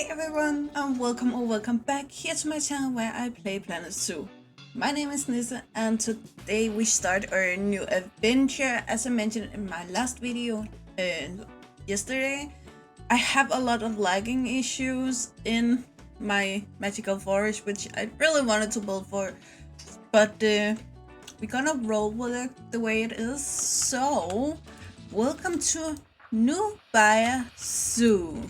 Hey everyone, and welcome back here to my channel where I play Planet Zoo. My name is Nissa, and today we start our new adventure. As I mentioned in my last video yesterday, I have a lot of lagging issues in my magical forest, which I really wanted to build for, but we're gonna roll with it the way it is. So, welcome to New Bia Zoo,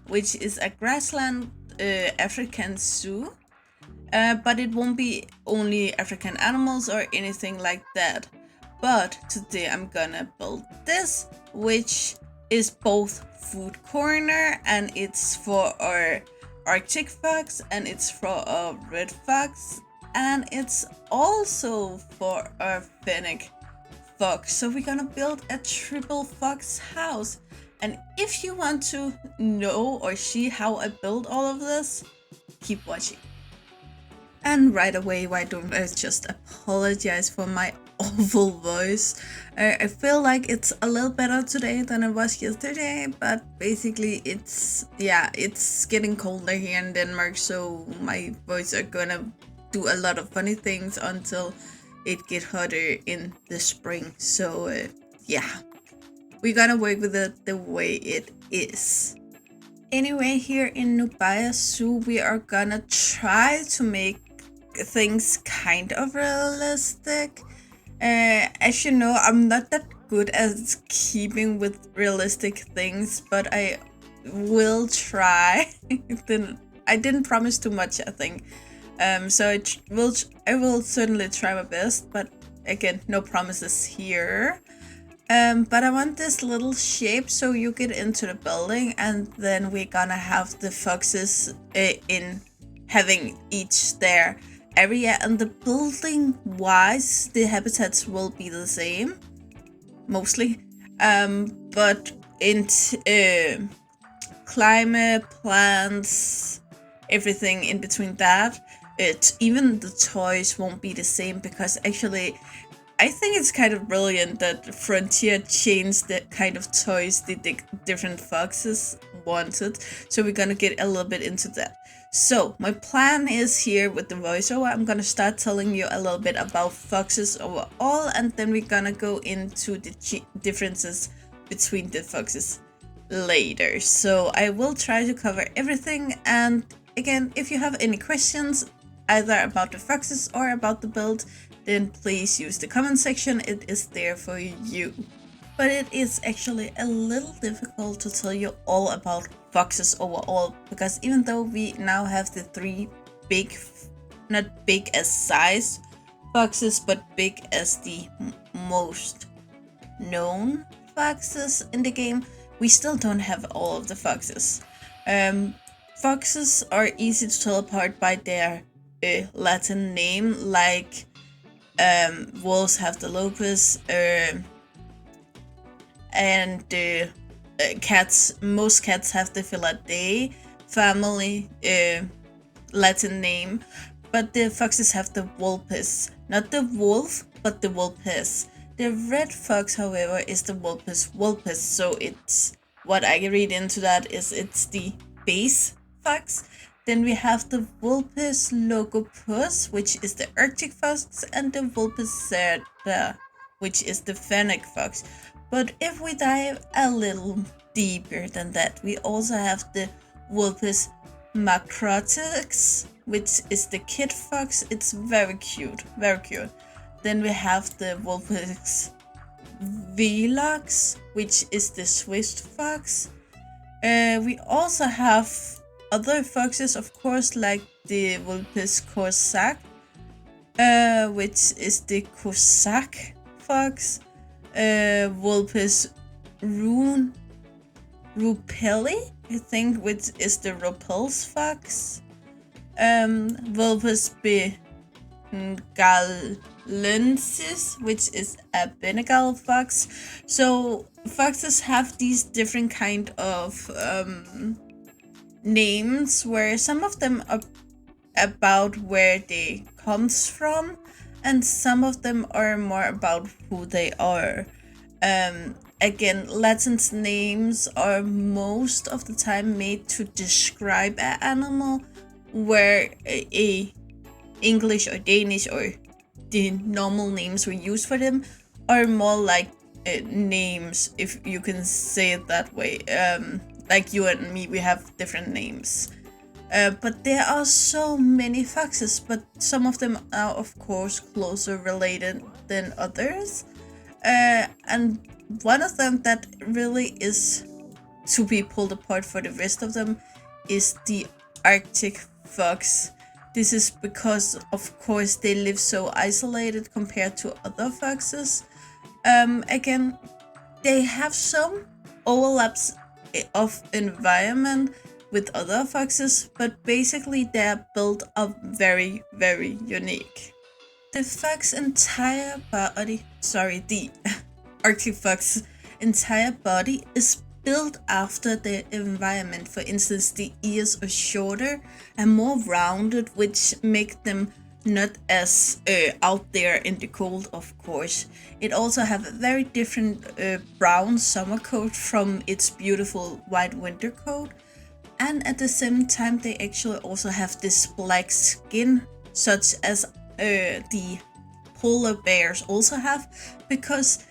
which is a grassland African zoo, but it won't be only African animals or anything like that. But today I'm gonna build this, which is both food corner, and it's for our Arctic fox, and it's for our red fox, and it's also for our Fennec Fox. So we're gonna build a triple fox house. And if you want to know or see how I build all of this, keep watching. And right away, why don't I just apologize for my awful voice? I feel like it's a little better today than it was yesterday, but basically it's getting colder here in Denmark, so my voice are gonna do a lot of funny things until it get hotter in the spring. So we're gonna work with it the way it is. Anyway, here in New Bia Zoo, we are gonna try to make things kind of realistic. As you know, I'm not that good at keeping with realistic things, but I will try. I didn't promise too much, I think. So I will certainly try my best, but again, no promises here. But I want this little shape so you get into the building, and then we're gonna have the foxes in having each their area, and the building wise the habitats will be the same mostly, but in climate, plants, everything in between that, even the toys won't be the same, because actually I think it's kind of brilliant that Frontier changed the kind of toys the different foxes wanted. So we're gonna get a little bit into that. So my plan is here with the voiceover, I'm gonna start telling you a little bit about foxes overall, and then we're gonna go into the differences between the foxes later. So I will try to cover everything, and again, if you have any questions either about the foxes or about the build, then please use the comment section, it is there for you. But it is actually a little difficult to tell you all about foxes overall, because even though we now have the three big, not big as size foxes, but big as the most known foxes in the game, we still don't have all of the foxes. Foxes are easy to tell apart by their Latin name, like wolves have the lupus, and cats. Most cats have the Felidae family Latin name, but the foxes have the vulpes, not the wolf, but the vulpes. The red fox, however, is the vulpes. So it's what I read into that is it's the base fox. Then we have the Vulpes logopus, which is the Arctic fox, and the Vulpes cerda, which is the Fennec fox. But if we dive a little deeper than that, we also have the Vulpes macrotex, which is the kid fox. It's very cute, very cute. Then we have the Vulpes velox, which is the Swiss fox. We also have other foxes, of course, like the Vulpes Corsac, which is the Cossack fox, Vulpes Rupelli, I think, which is the Rupels fox, Vulpes bengalensis, which is a Bengal fox. So foxes have these different kind of names, where some of them are about where they comes from, and some of them are more about who they are. again, Latin names are most of the time made to describe an animal, where a English or Danish or the normal names we use for them are more like names, if you can say it that way. Like you and me, we have different names. But there are so many foxes, but some of them are of course closer related than others. And one of them that really is to be pulled apart for the rest of them is the Arctic fox. This is because, of course, they live so isolated compared to other foxes. Again, they have some overlaps of environment with other foxes, but basically they're built up very, very unique. The fox's entire body, the Arctic fox's entire body is built after the environment. For instance, the ears are shorter and more rounded, which make them not as out there in the cold, of course. It also have a very different brown summer coat from its beautiful white winter coat. And at the same time, they actually also have this black skin, such as the polar bears also have, because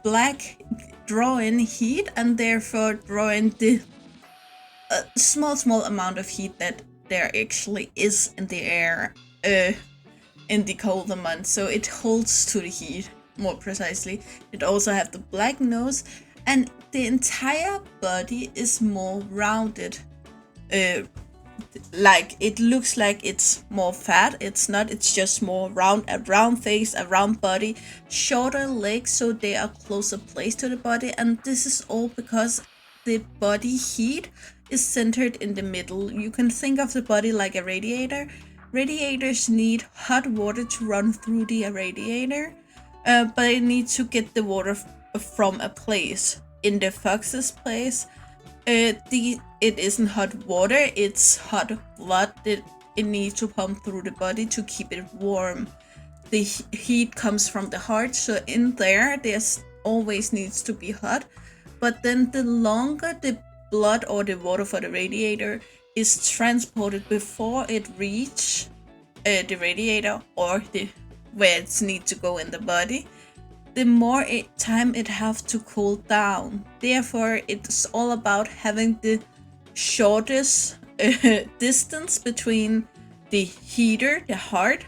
black draw in heat and therefore draw in the small amount of heat that there actually is in the air in the colder months. So it holds to the heat more precisely. It also have the black nose, and the entire body is more rounded. Like it looks like it's more fat. It's not, it's just more round, a round face, a round body, shorter legs, so they are closer placed to the body. And this is all because the body heat is centered in the middle. You can think of the body like a radiator. Radiators need hot water to run through the radiator, but they need to get the water from a place. In the fox's place, it isn't hot water, it's hot blood that it needs to pump through the body to keep it warm. The heat comes from the heart, so in there's always needs to be hot. But then the longer the blood or the water for the radiator is transported before it reach the radiator or where it needs to go in the body, the more time it have to cool down. Therefore, it's all about having the shortest distance between the heater, the heart,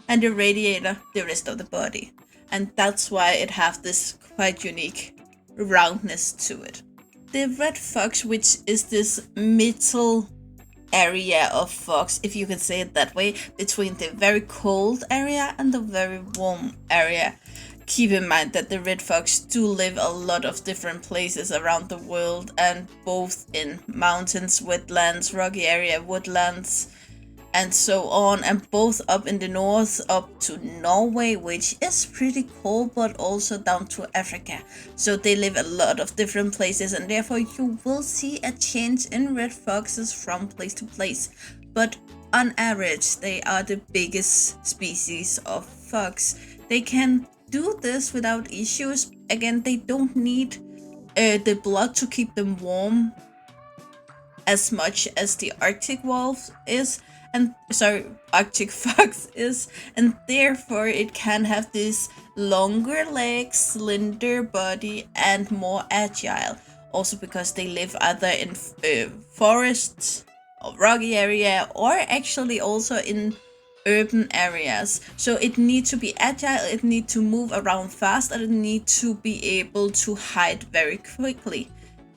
and the radiator, the rest of the body. And that's why it have this quite unique roundness to it. The red fox, which is this middle area of fox, if you can say it that way, between the very cold area and the very warm area. Keep in mind that the red fox do live a lot of different places around the world, and both in mountains, wetlands, rocky area, woodlands, and so on, and both up in the north up to Norway, which is pretty cold, but also down to Africa. So they live a lot of different places, and therefore you will see a change in red foxes from place to place. But on average, they are the biggest species of fox. They can do this without issues. Again, they don't need the blood to keep them warm as much as the Arctic wolf is, and Arctic fox is, and therefore it can have this longer legs, slender body, and more agile. Also because they live either in forests or rocky area, or actually also in urban areas. So it needs to be agile, it needs to move around fast, and it needs to be able to hide very quickly.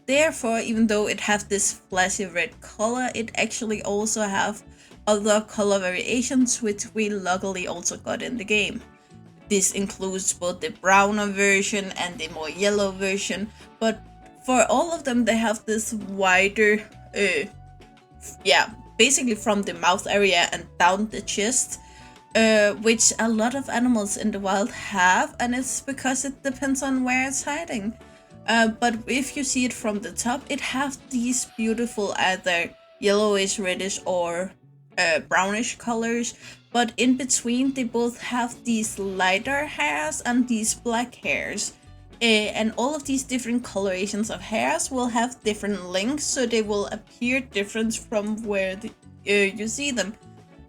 Therefore, even though it has this flashy red color, it actually also have other color variations, which we luckily also got in the game. This includes both the browner version and the more yellow version, but for all of them they have this wider basically from the mouth area and down the chest, which a lot of animals in the wild have, and it's because it depends on where it's hiding. But if you see it from the top, it has these beautiful either yellowish, reddish, or brownish colors, but in between they both have these lighter hairs and these black hairs. And all of these different colorations of hairs will have different lengths, so they will appear different from where you see them.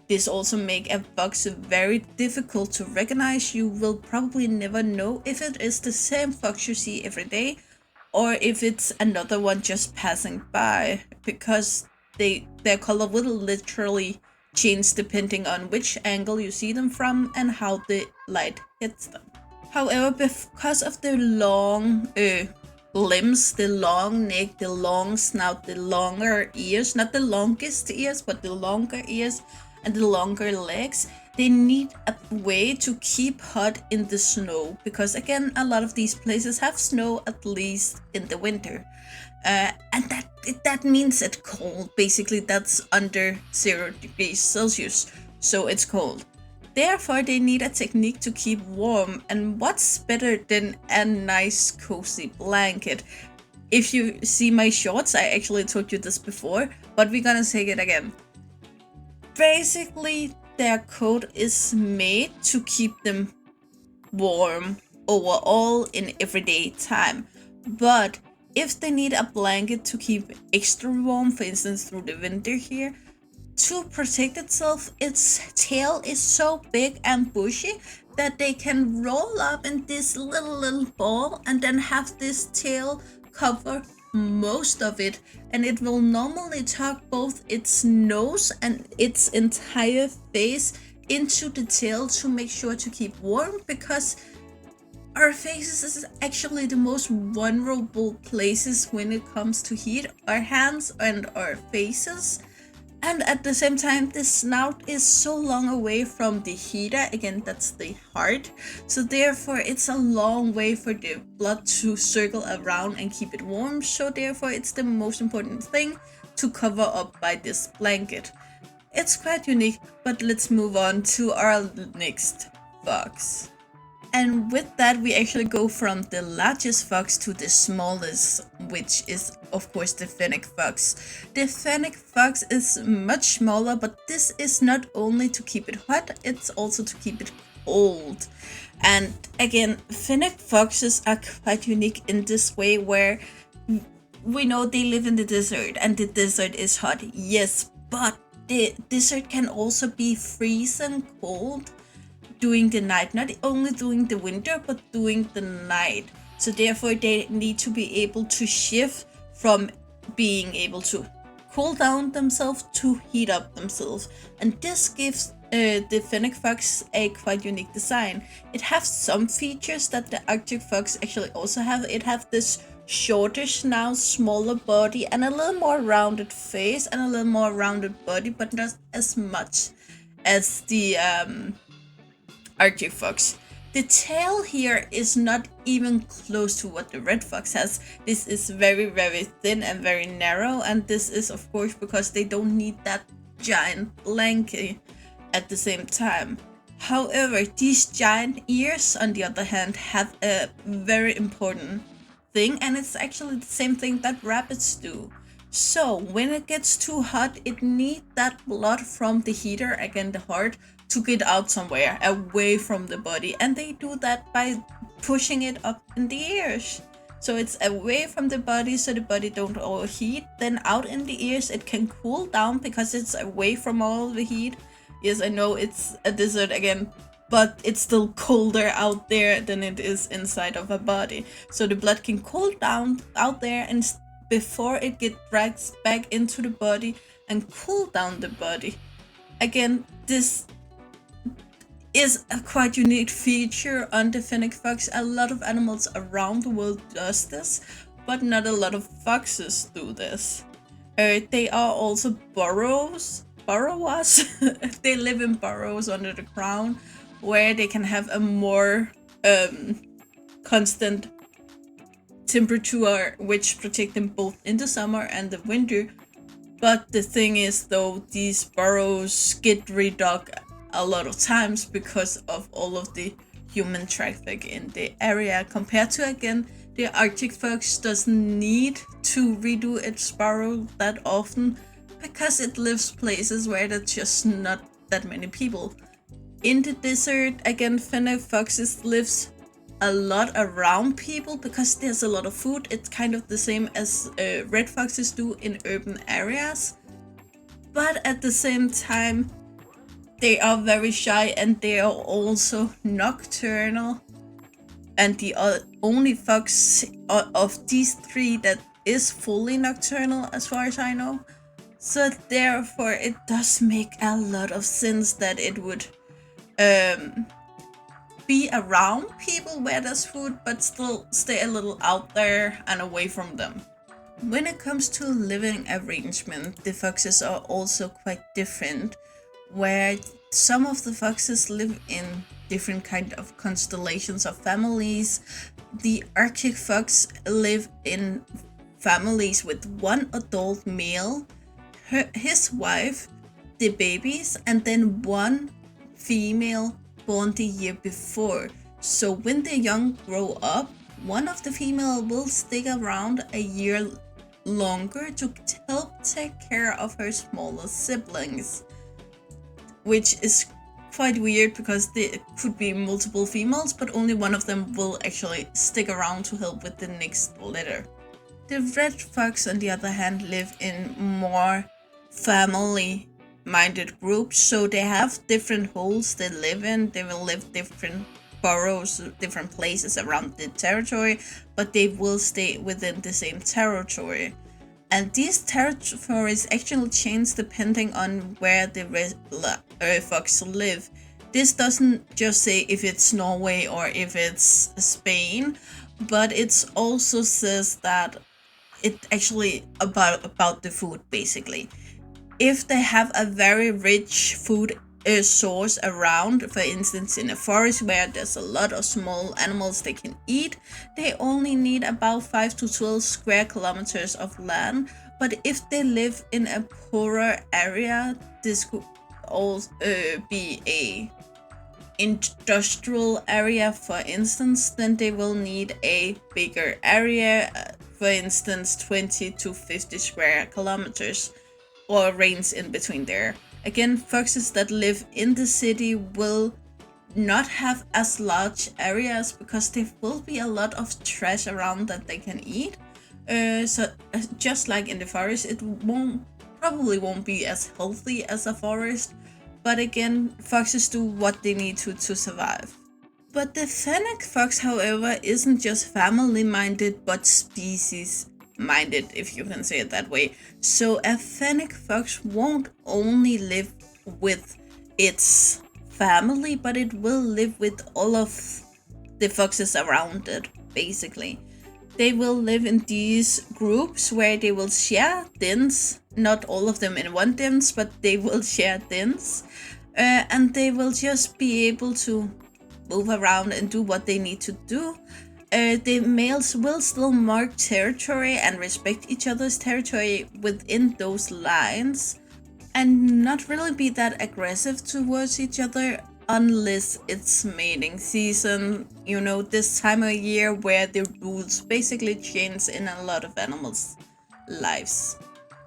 This also makes a fox very difficult to recognize. You will probably never know if it is the same fox you see every day or if it's another one just passing by, because their color will literally change depending on which angle you see them from and how the light hits them. However, because of the long limbs, the long neck, the long snout, the longer ears, not the longest ears, but the longer ears, and the longer legs, they need a way to keep hot in the snow, because again, a lot of these places have snow, at least in the winter, and that means it's cold. Basically, that's under 0 degrees Celsius, so it's cold. Therefore, they need a technique to keep warm, and what's better than a nice cozy blanket? If you see my shorts, I actually told you this before, but we're gonna say it again. Basically, their coat is made to keep them warm overall in everyday time. But if they need a blanket to keep extra warm, for instance through the winter here, to protect itself, its tail is so big and bushy that they can roll up in this little ball and then have this tail cover most of it, and it will normally tuck both its nose and its entire face into the tail to make sure to keep warm, because our faces is actually the most vulnerable places when it comes to heat, our hands and our faces. And at the same time, the snout is so long away from the heater, again that's the heart, so therefore it's a long way for the blood to circle around and keep it warm, so therefore it's the most important thing to cover up by this blanket. It's quite unique, but let's move on to our next fox. And with that, we actually go from the largest fox to the smallest, which is of course the Fennec Fox. The Fennec Fox is much smaller, but this is not only to keep it hot, it's also to keep it cold. And again, Fennec Foxes are quite unique in this way, where we know they live in the desert and the desert is hot, yes, but the desert can also be freezing cold during the night, not only during the winter but during the night. So therefore they need to be able to shift from being able to cool down themselves to heat up themselves, and this gives the Fennec Fox a quite unique design. It has some features that the Arctic Fox actually also have. It has this shorter snout, smaller body, and a little more rounded face and a little more rounded body, but not as much as the Arctic Fox. The tail here is not even close to what the red fox has. This is very thin and very narrow, and this is of course because they don't need that giant blanket at the same time. However, these giant ears on the other hand have a very important thing, and it's actually the same thing that rabbits do. So when it gets too hot, it needs that blood from the heater, again the heart, to get out somewhere away from the body, and they do that by pushing it up in the ears. So it's away from the body so the body don't overheat, then out in the ears it can cool down because it's away from all the heat. Yes, I know it's a desert again, but it's still colder out there than it is inside of a body. So the blood can cool down out there and before it gets dragged back into the body and cool down the body. Again, this is a quite unique feature on the Fennec Fox. A lot of animals around the world does this, but not a lot of foxes do this. They are also burrowers. They live in burrows under the ground where they can have a more constant temperature, which protect them both in the summer and the winter. But the thing is though, these burrows get redug a lot of times because of all of the human traffic in the area, compared to again the Arctic Fox doesn't need to redo its burrow that often because it lives places where there's just not that many people. In the desert, again, Fennec Foxes lives a lot around people because there's a lot of food. It's kind of the same as red foxes do in urban areas. But at the same time, they are very shy and they are also nocturnal. And the only fox of these three that is fully nocturnal as far as I know. So therefore it does make a lot of sense that it would be around people where there's food, but still stay a little out there and away from them. When it comes to living arrangement, the foxes are also quite different, where some of the foxes live in different kind of constellations of families. The Arctic fox live in families with one adult male, his wife, the babies, and then one female born the year before. So when the young grow up, one of the female will stick around a year longer to help take care of her smaller siblings, which is quite weird because there could be multiple females, but only one of them will actually stick around to help with the next litter. The red fox, on the other hand, live in more family-minded groups, so they have different holes they live in. They will live different burrows, different places around the territory, but they will stay within the same territory. And these territories actually change depending on where the red fox live. This doesn't just say if it's Norway or if it's Spain, but it also says that it actually about the food basically. If they have a very rich food source around, for instance in a forest where there's a lot of small animals they can eat, they only need about 5 to 12 square kilometers of land. But if they live in a poorer area, this could also be a industrial area, for instance, then they will need a bigger area, for instance 20 to 50 square kilometers, or range in between there. Again, foxes that live in the city will not have as large areas because there will be a lot of trash around that they can eat. So just like in the forest, it probably won't be as healthy as a forest. But again, foxes do what they need to survive. But the Fennec fox, however, isn't just family-minded, but species-minded, if you can say it that way. So a Fennec fox won't only live with its family, but it will live with all of the foxes around it, basically. They will live in these groups where they will share dens, not all of them in one dens, but they will share dens. And they will just be able to move around and do what they need to do. The males will still mark territory and respect each other's territory within those lines, and not really be that aggressive towards each other unless it's mating season, you know, this time of year where the rules basically change in a lot of animals' lives.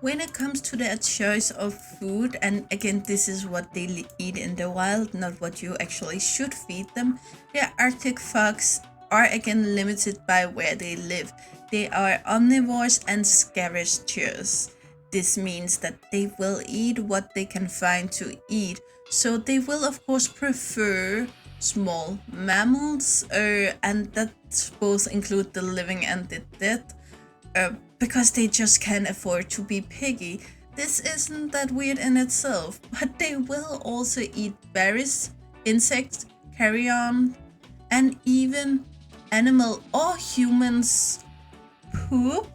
When it comes to their choice of food, and again this is what they eat in the wild, not what you actually should feed them, the Arctic fox are again limited by where they live. They are omnivores and scavengers. This means that they will eat what they can find to eat. So they will of course prefer small mammals, and that both include the living and the dead, because they just can't afford to be picky. This isn't that weird in itself, but they will also eat berries, insects, carrion, and even animal or humans poop,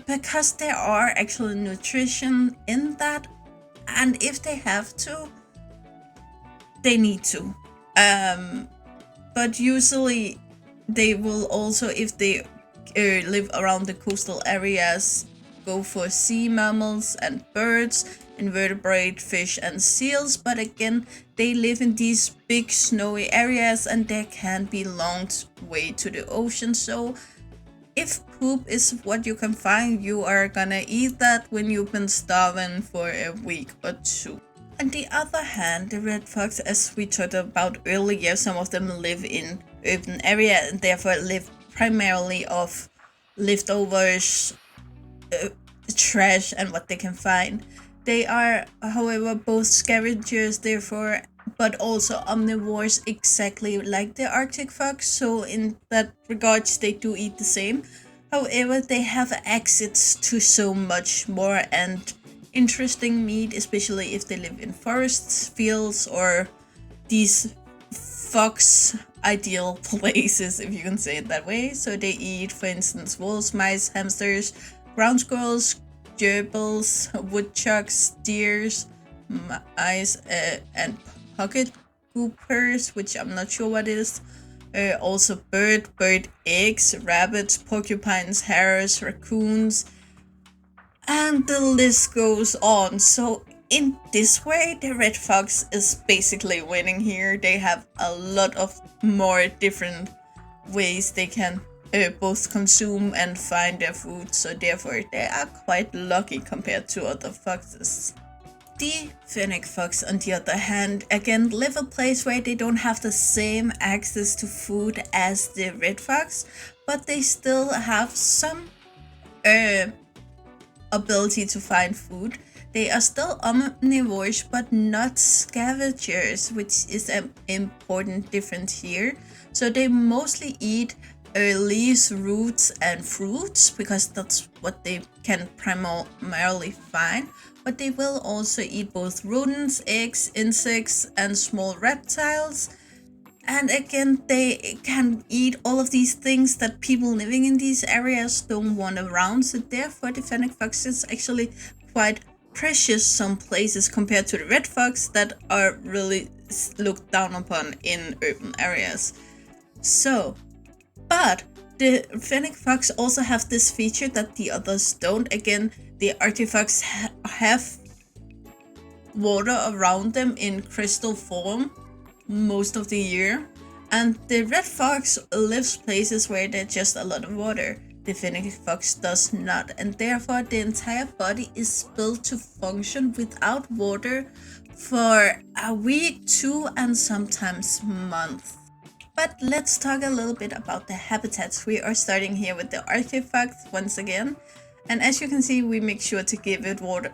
because there are actually nutrition in that, and if they have to, they need to. But usually they will also, if they live around the coastal areas, go for sea mammals and birds, invertebrate fish and seals. But again, they live in these big snowy areas and there can be long way to the ocean. So if poop is what you can find, you are gonna eat that when you've been starving for a week or two. On the other hand, the red fox, as we talked about earlier, some of them live in urban area and therefore live primarily off leftovers, trash, and what they can find. They are, however, both scavengers, therefore, but also omnivores, exactly like the Arctic fox. So in that regards, they do eat the same. However, they have access to so much more and interesting meat, especially if they live in forests, fields, or these fox ideal places, if you can say it that way. So they eat, for instance, wolves, mice, hamsters, ground squirrels, gerbils, woodchucks, deers, mice, and pocket goopers, which I'm not sure what is. Also bird eggs, rabbits, porcupines, hares, raccoons, and the list goes on. So in this way, the red fox is basically winning here. They have a lot of more different ways they can both consume and find their food, so therefore they are quite lucky compared to other foxes. The Fennec Fox, on the other hand, again live a place where they don't have the same access to food as the red fox, but they still have some ability to find food. They are still omnivores but not scavengers, which is an important difference here. So they mostly eat leaves, roots, and fruits because that's what they can primarily find. But they will also eat both rodents, eggs, insects, and small reptiles. And again, they can eat all of these things that people living in these areas don't want around. So therefore, the Fennec Fox is actually quite precious some places compared to the red fox that are really looked down upon in urban areas. So, but the Fennec Fox also have this feature that the others don't. Again, the Arctic fox have water around them in crystal form most of the year, and the red fox lives places where there's just a lot of water. The Fennec Fox does not, and therefore the entire body is built to function without water for a week, 2, and sometimes months. But let's talk a little bit about the habitats. We are starting here with the Arctic fox once again. And as you can see, we make sure to give it water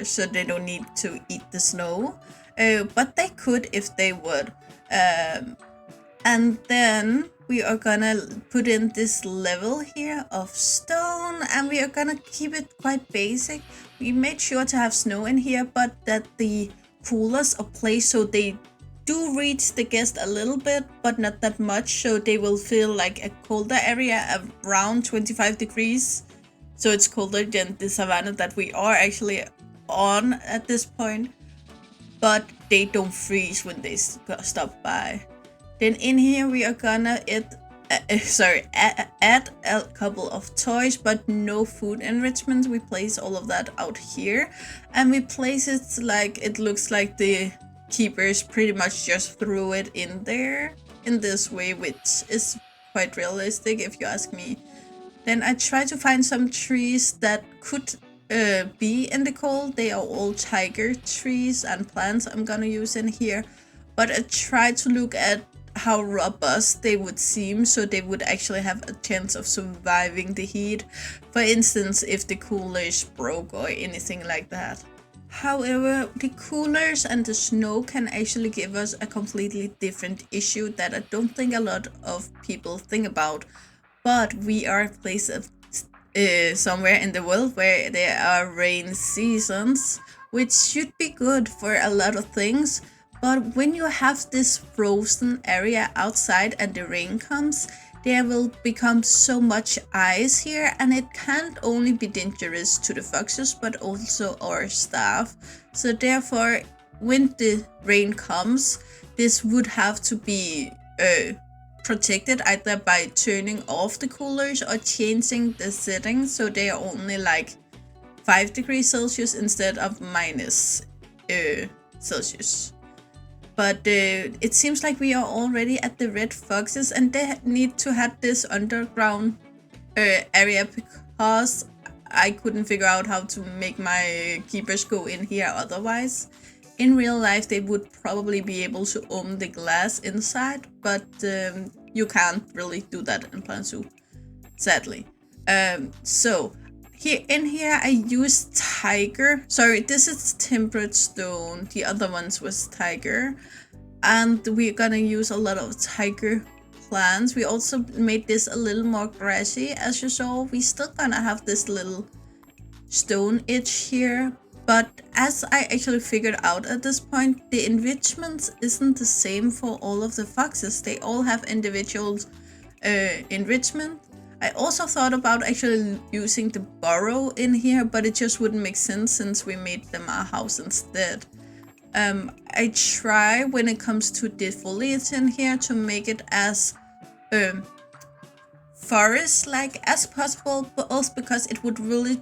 so they don't need to eat the snow. But they could if they would. And then we are gonna put in this level here of stone, and we are gonna keep it quite basic. We made sure to have snow in here, but that the coolers are placed so they do reach the guest a little bit, but not that much, so they will feel like a colder area around 25 degrees. So it's colder than the savanna that we are actually on at this point, but they don't freeze when they stop by. Then in here we are gonna add a couple of toys, but no food enrichment. We place all of that out here, and we place it like it looks like the keepers pretty much just threw it in there in this way, which is quite realistic if you ask me. Then I try to find some trees that could be in the cold. They are all tiger trees and plants I'm gonna use in here, but I try to look at how robust they would seem so they would actually have a chance of surviving the heat, for instance if the coolers broke or anything like that. However, the coolers and the snow can actually give us a completely different issue that I don't think a lot of people think about. But we are placed somewhere in the world where there are rain seasons, which should be good for a lot of things. But when you have this frozen area outside and the rain comes, there will become so much ice here, and it can't only be dangerous to the foxes but also our staff. So therefore, when the rain comes, this would have to be protected either by turning off the coolers or changing the settings so they are only like 5 degrees Celsius instead of minus Celsius. But it seems like we are already at the red foxes, and they need to have this underground area because I couldn't figure out how to make my keepers go in here otherwise. In real life, they would probably be able to open the glass inside, but you can't really do that in Planet Zoo, sadly. So here I use tiger. Sorry, this is temperate stone. The other ones was tiger, and we're gonna use a lot of tiger plants. We also made this a little more grassy, as you saw. We still gonna have this little stone edge here, but as I actually figured out at this point, the enrichments isn't the same for all of the foxes. They all have individual enrichment. I also thought about actually using the burrow in here, but it just wouldn't make sense since we made them a house instead. I try when it comes to the foliage in here to make it as forest-like as possible, but also because it would really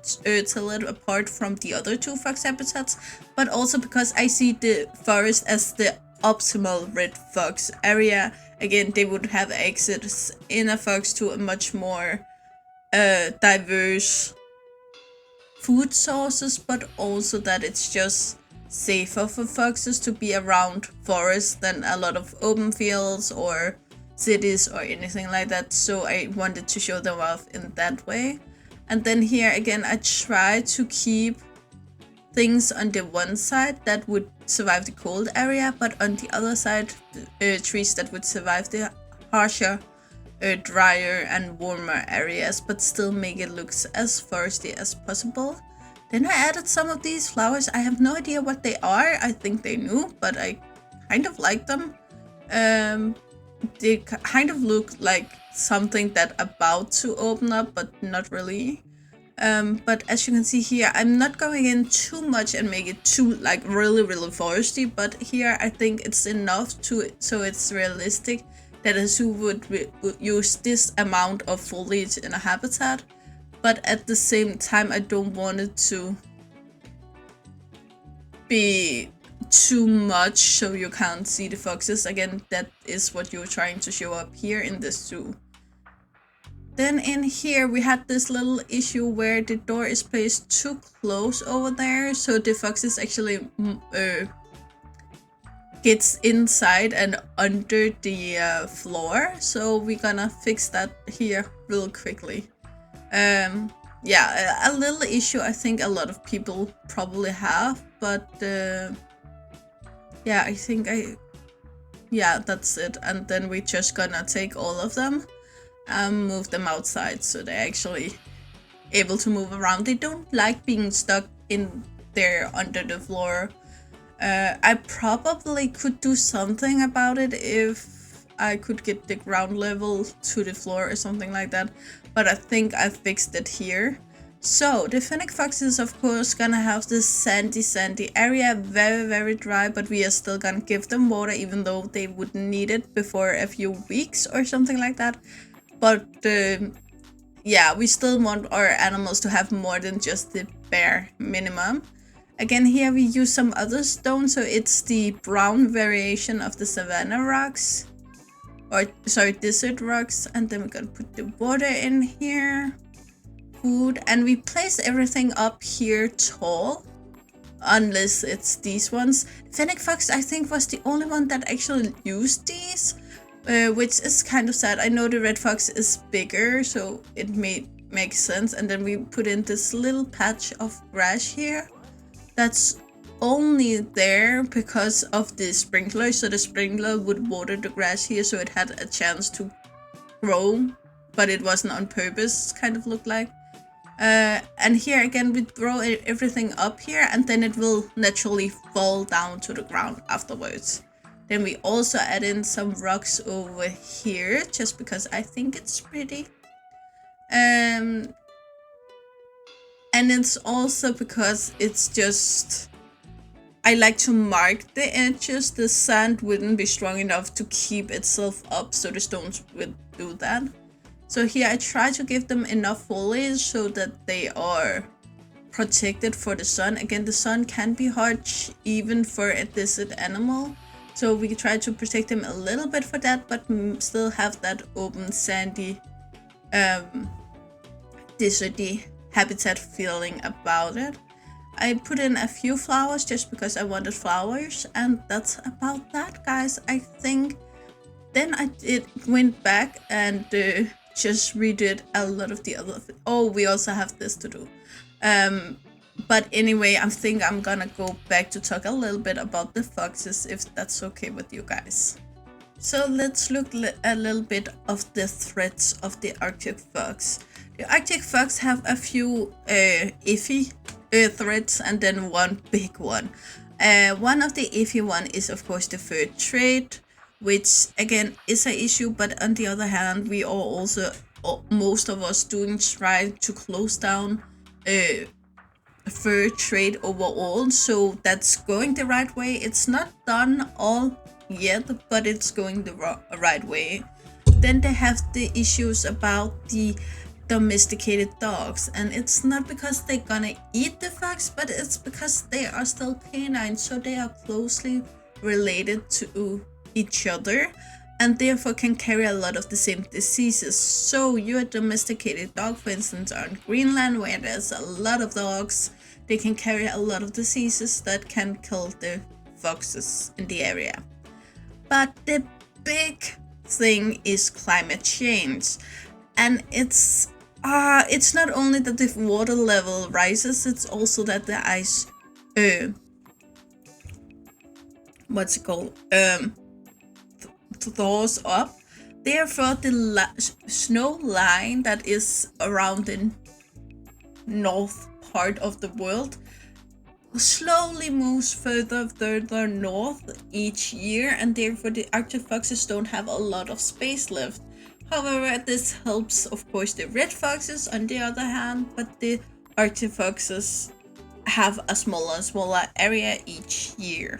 tell it apart from the other two fox habitats, but also because I see the forest as the optimal red fox area. Again, they would have access in a fox to a much more diverse food sources, but also that it's just safer for foxes to be around forests than a lot of open fields or cities or anything like that. So I wanted to show them off in that way. And then here again, I try to keep things on the one side that would survive the cold area, but on the other side, trees that would survive the harsher, drier and warmer areas, but still make it look as foresty as possible. Then I added some of these flowers. I have no idea what they are. I think they knew, but I kind of like them. They kind of look like something that about to open up, but not really. But as you can see here, I'm not going in too much and make it too like really foresty, but here I think it's enough to so it's realistic that a zoo would use this amount of foliage in a habitat. But at the same time, I don't want it to be too much so you can't see the foxes. Again, that is what you're trying to show up here in this zoo. Then in here we had this little issue where the door is placed too close over there, so the foxes actually gets inside and under the floor. So we're gonna fix that here real quickly. Yeah, a little issue I think a lot of people probably have, but yeah, I think yeah, that's it. And then we're just gonna take all of them and move them outside so they're actually able to move around. They don't like being stuck in there under the floor. I probably could do something about it if I could get the ground level to the floor or something like that, but I think I fixed it here. So the Fennec Fox is of course gonna have this sandy area, very dry, but we are still gonna give them water even though they wouldn't need it before a few weeks or something like that. But yeah, we still want our animals to have more than just the bare minimum. Again, here we use some other stone, so it's the brown variation of the savanna rocks, or sorry, desert rocks. And then we're gonna put the water in here, food, and we place everything up here tall, unless it's these ones. Fennec Fox, I think, was the only one that actually used these, which is kind of sad. I know the red fox is bigger, so it makes sense. And then we put in this little patch of grass here that's only there because of the sprinkler, so the sprinkler would water the grass here so it had a chance to grow, but it wasn't on purpose, kind of looked like. And here again we throw everything up here, and then it will naturally fall down to the ground afterwards. Then we also add in some rocks over here just because I think it's pretty. And it's also because it's just, I like to mark the edges. The sand wouldn't be strong enough to keep itself up, so the stones would do that. So here I try to give them enough foliage so that they are protected for the sun. Again, the sun can be harsh even for a desert animal, so we try to protect them a little bit for that, but still have that open, sandy, deserty habitat feeling about it. I put in a few flowers just because I wanted flowers, and that's about that, guys. I think then went back and just redid a lot of the other. Oh, we also have this to do. But anyway, I think I'm gonna go back to talk a little bit about the foxes, if that's okay with you guys. So let's look a little bit of the threats of the Arctic fox. The Arctic fox have a few iffy threats and then one big one. One of the iffy one is of course the fur trade, which again is an issue, but on the other hand, we are also, most of us, try to close down fur trade overall, so that's going the right way. It's not done all yet, but it's going the right way. Then they have the issues about the domesticated dogs, and it's not because they're gonna eat the fox, but it's because they are still canine, so they are closely related to each other and therefore can carry a lot of the same diseases. So your domesticated dog, for instance, on Greenland, where there's a lot of dogs, they can carry a lot of diseases that can kill the foxes in the area. But the big thing is climate change, and it's not only that the water level rises, it's also that the ice thaws up. Therefore, the snow line that is around the north part of the world slowly moves further north each year, and therefore the Arctic foxes don't have a lot of space left. However, this helps, of course, the red foxes on the other hand, but the Arctic foxes have a smaller and smaller area each year.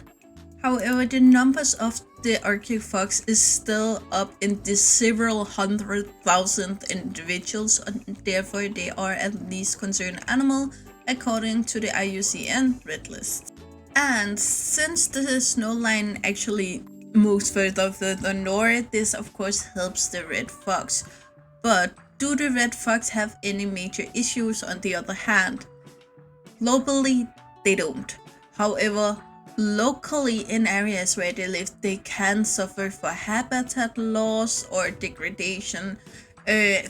However, the numbers of the Arctic fox is still up in the several 100,000 individuals, and therefore they are at least concerned animal according to the IUCN Red List. And since the snow line actually moves further north, this of course helps the red fox. But do the red fox have any major issues on the other hand? Globally, they don't. However, locally in areas where they live, they can suffer for habitat loss or degradation,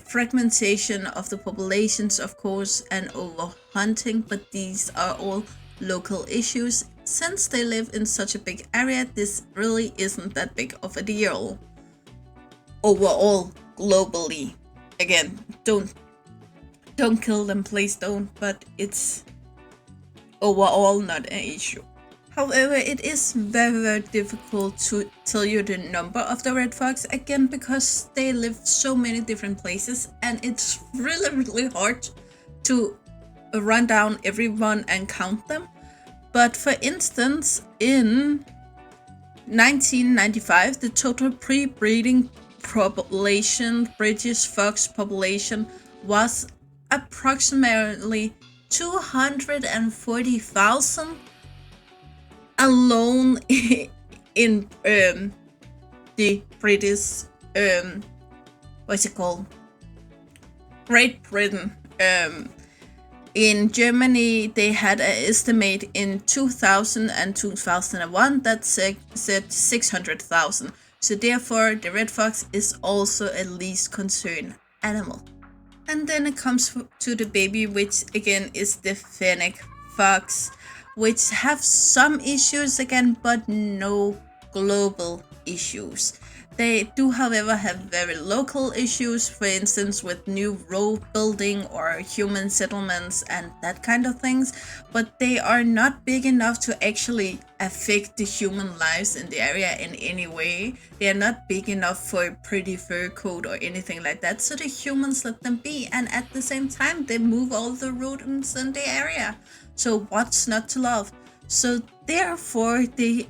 fragmentation of the populations, of course, and overhunting, but these are all local issues. Since they live in such a big area, this really isn't that big of a deal. Overall, globally, again, don't kill them, please don't, but it's overall not an issue. However, it is very difficult to tell you the number of the red fox, again because they live so many different places, and it's really hard to run down everyone and count them. But for instance, in 1995, the total pre-breeding population, British fox population, was approximately 240,000 alone in the British Great Britain. In Germany, they had an estimate in 2000 and 2001 that said 600,000. So therefore, the red fox is also a least concerned animal. And then it comes to the baby, which again is the Fennec Fox, which have some issues again, but no global issues. They do, however, have very local issues, for instance, with new road building or human settlements and that kind of things, but they are not big enough to actually affect the human lives in the area in any way. They are not big enough for a pretty fur coat or anything like that, so the humans let them be, and at the same time, they move all the rodents in the area. So what's not to love? So therefore, the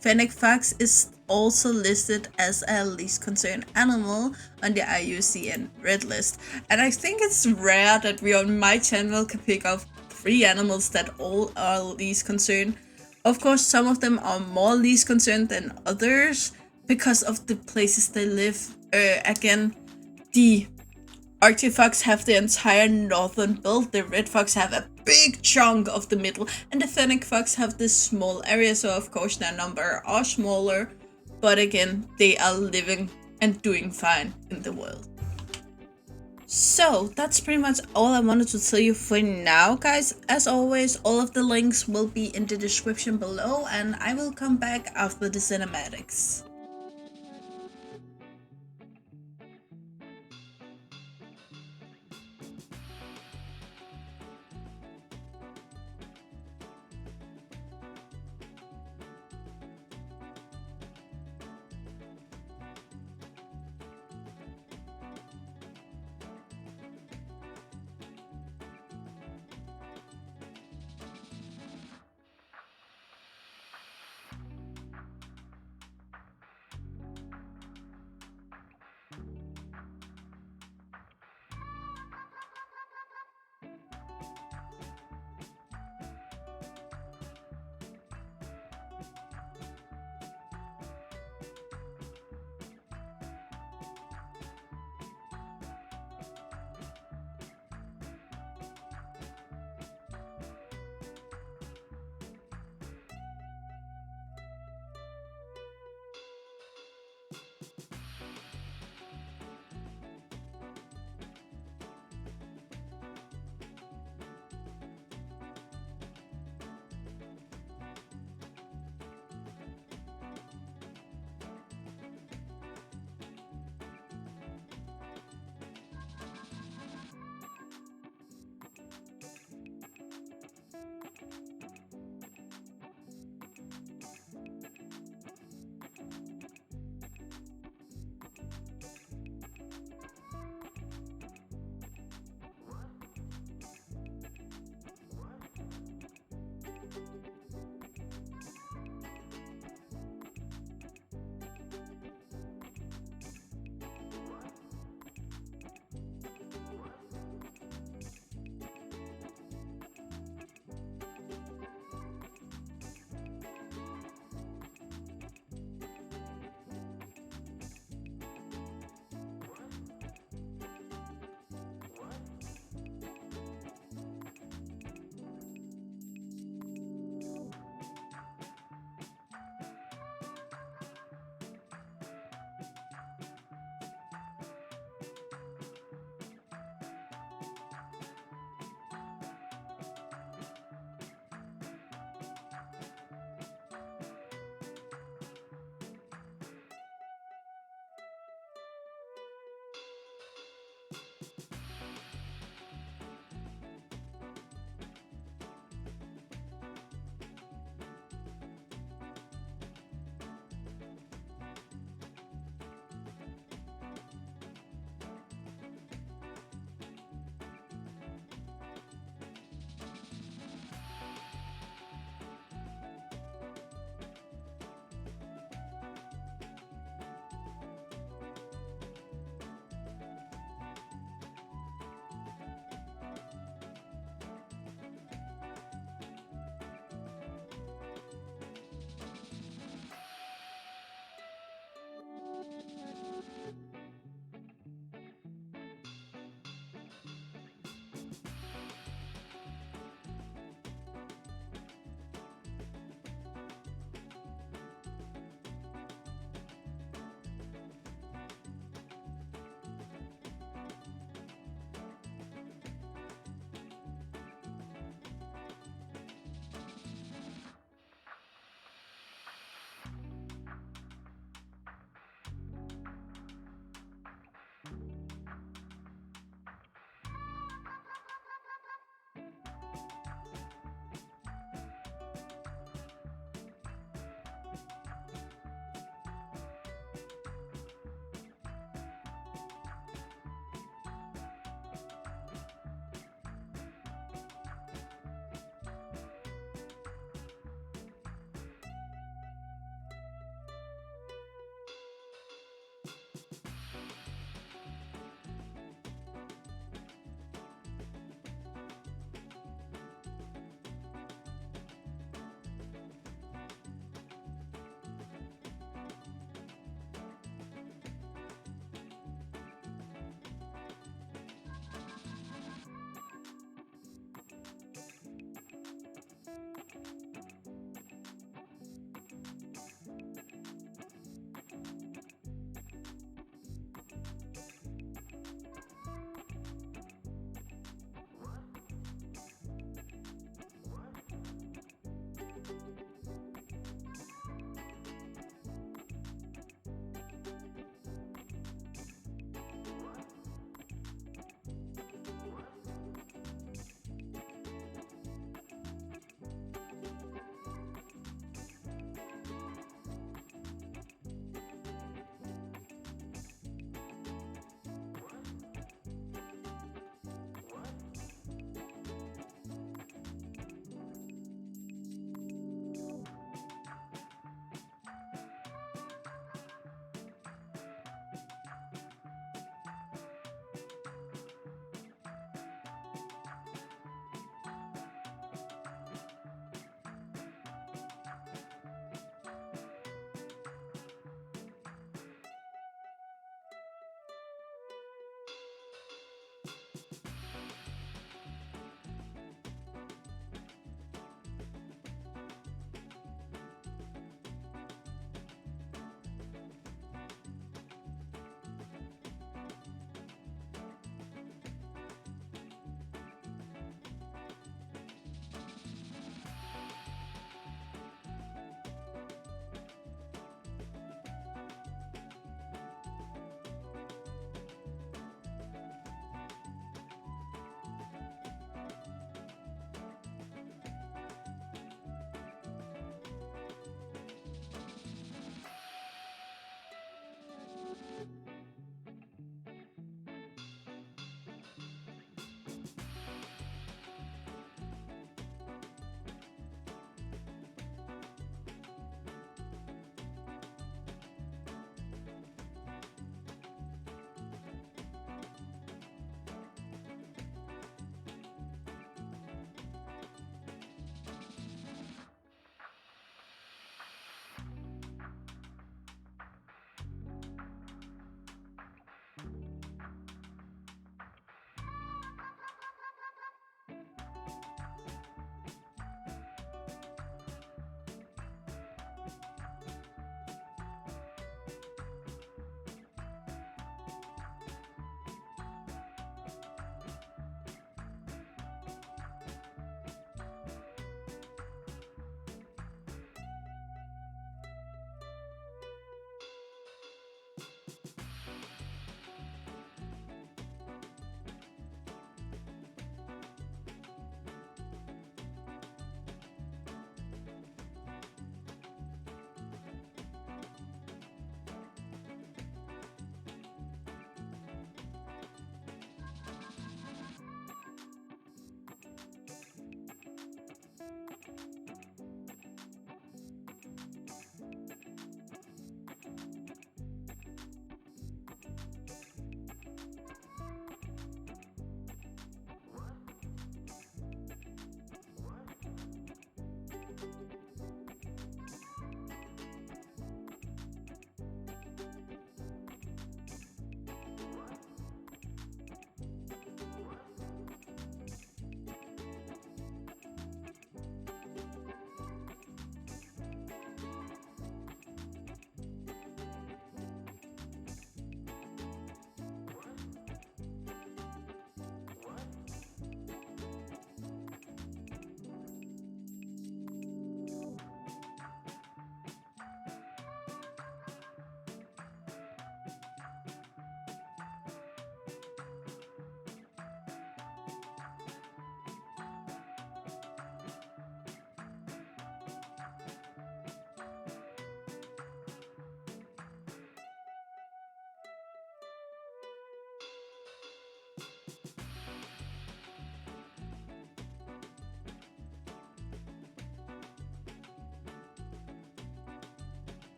Fennec Fox is also listed as a least concerned animal on the IUCN Red List. And I think it's rare that we on my channel can pick up 3 animals that all are least concerned. Of course, some of them are more least concerned than others because of the places they live. Again, the Arctic fox have the entire northern belt. The red fox have a big chunk of the middle, and the Fennec Fox have this small area, so of course their number are smaller, but again, they are living and doing fine in the world. So that's pretty much all I wanted to tell you for now, guys. As always, all of the links will be in the description below, and I will come back after the cinematics.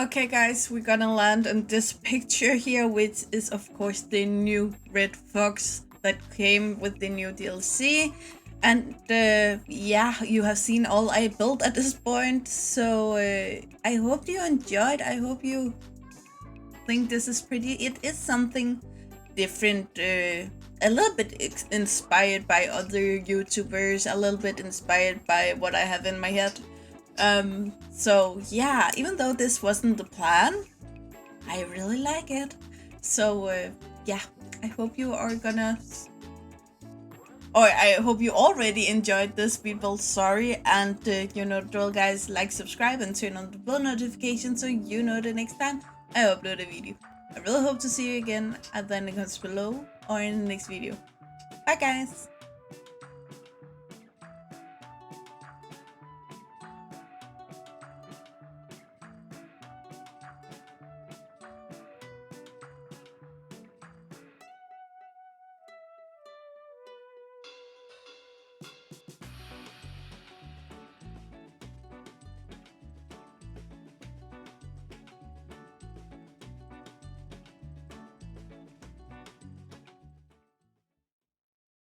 Okay guys, we're gonna land on this picture here, which is of course the new red fox that came with the new DLC. And yeah, you have seen all I built at this point, so I hope you enjoyed. I hope you think this is pretty. It is something different, a little bit inspired by other YouTubers, a little bit inspired by what I have in my head. So yeah, even though this wasn't the plan, I really like it. So yeah, I hope you are gonna, or I hope you already enjoyed this people. Sorry, and you know the drill, guys. Like, subscribe, and turn on the bell notification so you know the next time I upload a video. I really hope to see you again either in the comments below or in the next video. Bye guys!